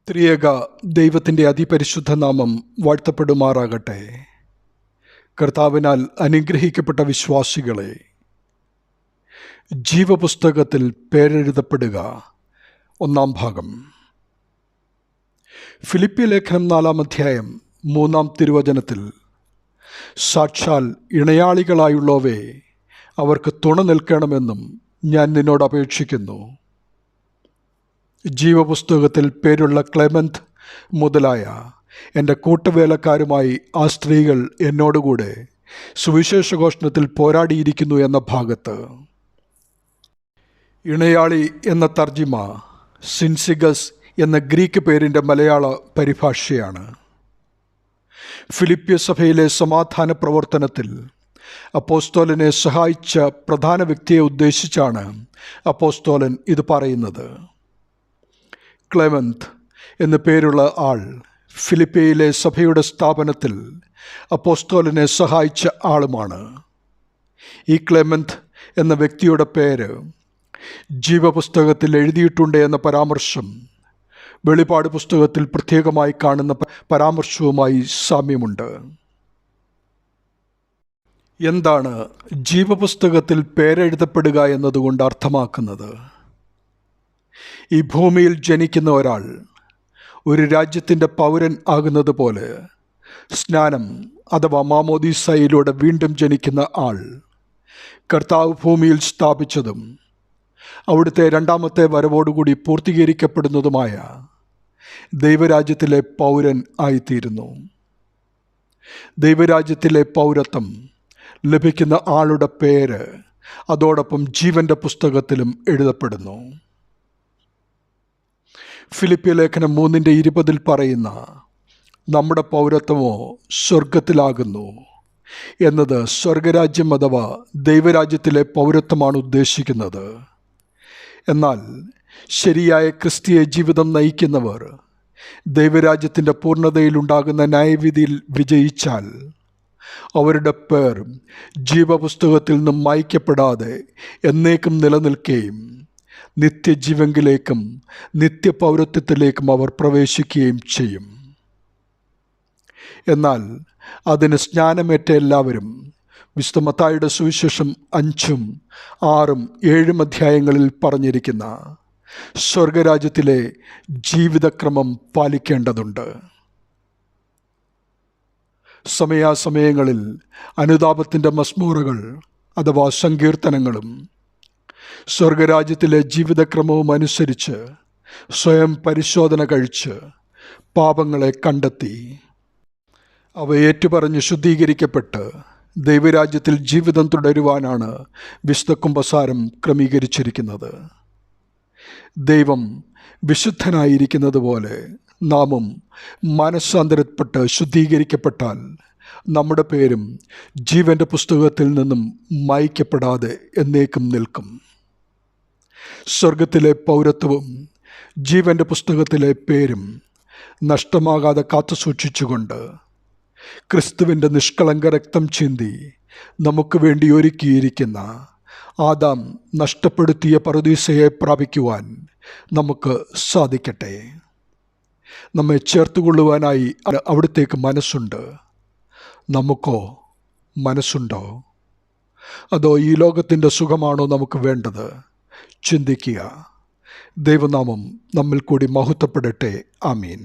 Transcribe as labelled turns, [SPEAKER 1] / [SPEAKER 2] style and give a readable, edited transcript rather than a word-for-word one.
[SPEAKER 1] ത്രിയേക ദൈവത്തിൻ്റെ അതിപരിശുദ്ധ നാമം വാഴ്ത്തപ്പെടുമാറാകട്ടെ. കർത്താവിനാൽ അനുഗ്രഹിക്കപ്പെട്ട വിശ്വാസികളെ, ജീവപുസ്തകത്തിൽ പേരെഴുതപ്പെടുക. 1 ഭാഗം. ഫിലിപ്പി ലേഖനം 4 അധ്യായം 3 തിരുവചനത്തിൽ, സാക്ഷാൽ ഇണയാളികളായുള്ളവേ, അവർക്ക് തുണ നിൽക്കണമെന്നും ഞാൻ നിന്നോട് അപേക്ഷിക്കുന്നു. ജീവപുസ്തകത്തിൽ പേരുള്ള ക്ലെമന്റ് മുതലായ എൻ്റെ കൂട്ടുവേലക്കാരുമായി ആ സ്ത്രീകൾ എന്നോടുകൂടെ സുവിശേഷഘോഷണത്തിൽ പോരാടിയിരിക്കുന്നു എന്ന ഭാഗത്ത് ഇണയാളി എന്ന തർജിമ സിൻസിഗസ് എന്ന ഗ്രീക്ക് പേരിൻ്റെ മലയാള പരിഭാഷയാണ്. ഫിലിപ്പിയ സഭയിലെ സമാധാന പ്രവർത്തനത്തിൽ അപ്പോസ്തോലനെ സഹായിച്ച പ്രധാന വ്യക്തിയെ ഉദ്ദേശിച്ചാണ് അപ്പോസ്തോലൻ ഇത് പറയുന്നത്. ക്ലെമന്റ് എന്നു പേരുള്ള ആൾ ഫിലിപ്പിയിലെ സഭയുടെ സ്ഥാപനത്തിൽ അപ്പോസ്തോലനെ സഹായിച്ച ആളുമാണ്. ഈ ക്ലെമന്റ് എന്ന വ്യക്തിയുടെ പേര് ജീവപുസ്തകത്തിൽ എഴുതിയിട്ടുണ്ട് എന്ന പരാമർശം വെളിപാട് പുസ്തകത്തിൽ പ്രത്യേകമായി കാണുന്ന പരാമർശവുമായി സാമ്യമുണ്ട്. എന്താണ് ജീവപുസ്തകത്തിൽ പേരെഴുതപ്പെടുക എന്നതുകൊണ്ട് അർത്ഥമാക്കുന്നത്? ഈ ഭൂമിയിൽ ജനിക്കുന്ന ഒരാൾ ഒരു രാജ്യത്തിൻ്റെ പൗരൻ ആകുന്നത് പോലെ സ്നാനം അഥവാ മാമോദീസയിലൂടെ വീണ്ടും ജനിക്കുന്ന ആൾ കർത്താവ് ഭൂമിയിൽ സ്ഥാപിച്ചതും അവിടുത്തെ രണ്ടാമത്തെ വരവോടുകൂടി പൂർത്തീകരിക്കപ്പെടുന്നതുമായ ദൈവരാജ്യത്തിലെ പൗരൻ ആയിത്തീരുന്നു. ദൈവരാജ്യത്തിലെ പൗരത്വം ലഭിക്കുന്ന ആളുടെ പേര് അതോടൊപ്പം ജീവൻ്റെ പുസ്തകത്തിലും എഴുതപ്പെടുന്നു. ഫിലിപ്പിയ ലേഖനം 3:20 പറയുന്ന നമ്മുടെ പൗരത്വമോ സ്വർഗത്തിലാകുന്നു എന്നത് സ്വർഗരാജ്യം അഥവാ ദൈവരാജ്യത്തിലെ പൗരത്വമാണ് ഉദ്ദേശിക്കുന്നത്. എന്നാൽ ശരിയായ ക്രിസ്തീയ ജീവിതം നയിക്കുന്നവർ ദൈവരാജ്യത്തിൻ്റെ പൂർണ്ണതയിലുണ്ടാകുന്ന ന്യായവിധിയിൽ വിജയിച്ചാൽ അവരുടെ പേർ ജീവപുസ്തകത്തിൽ നിന്നും മായ്ക്കപ്പെടാതെ എന്നേക്കും നിലനിൽക്കുകയും നിത്യജീവങ്കിലേക്കും നിത്യപൗരത്വത്തിലേക്കും അവർ പ്രവേശിക്കുകയും ചെയ്യും. എന്നാൽ അതിന് സ്നാനമേറ്റ എല്ലാവരും വിശുദ്ധ മത്തായിയുടെ സുവിശേഷം 5, 6, 7 അധ്യായങ്ങളിൽ പറഞ്ഞിരിക്കുന്ന സ്വർഗരാജ്യത്തിലെ ജീവിതക്രമം പാലിക്കേണ്ടതുണ്ട്. സമയാസമയങ്ങളിൽ അനുതാപത്തിൻ്റെ മസ്മൂറുകൾ അഥവാ സങ്കീർത്തനങ്ങളും സ്വർഗരാജ്യത്തിലെ ജീവിതക്രമവും അനുസരിച്ച് സ്വയം പരിശോധന കഴിച്ച് പാപങ്ങളെ കണ്ടെത്തി അവ ഏറ്റുപറഞ്ഞ് ശുദ്ധീകരിക്കപ്പെട്ട് ദൈവരാജ്യത്തിൽ ജീവിതം തുടരുവാനാണ് വിശുദ്ധ കുമ്പസാരം ക്രമീകരിച്ചിരിക്കുന്നത്. ദൈവം വിശുദ്ധനായിരിക്കുന്നത് പോലെ നാമും മനസ്സാന്തരപ്പെട്ട് ശുദ്ധീകരിക്കപ്പെട്ടാൽ നമ്മുടെ പേരും ജീവൻ്റെ പുസ്തകത്തിൽ നിന്നും മായ്ക്കപ്പെടാതെ എന്നേക്കും നിൽക്കും. സ്വർഗത്തിലെ പൗരത്വവും ജീവൻ്റെ പുസ്തകത്തിലെ പേരും നഷ്ടമാകാതെ കാത്തുസൂക്ഷിച്ചുകൊണ്ട് ക്രിസ്തുവിൻ്റെ നിഷ്കളങ്ക രക്തം ചിന്തി നമുക്ക് വേണ്ടി ഒരുക്കിയിരിക്കുന്ന ആദാം നഷ്ടപ്പെടുത്തിയ പറുദീസയെ പ്രാപിക്കുവാൻ നമുക്ക് സാധിക്കട്ടെ. നമ്മെ ചേർത്തുകൊള്ളുവാനായി അവിടുത്തേക്ക് മനസ്സുണ്ട്. നമുക്കോ മനസ്സുണ്ടോ? അതോ ഈ ലോകത്തിൻ്റെ സുഖമാണോ നമുക്ക് വേണ്ടത്? ചിന്തിക്കുക. ദൈവനാമം നമ്മിൽ കൂടി മഹത്വപ്പെടട്ടെ. ആമീൻ.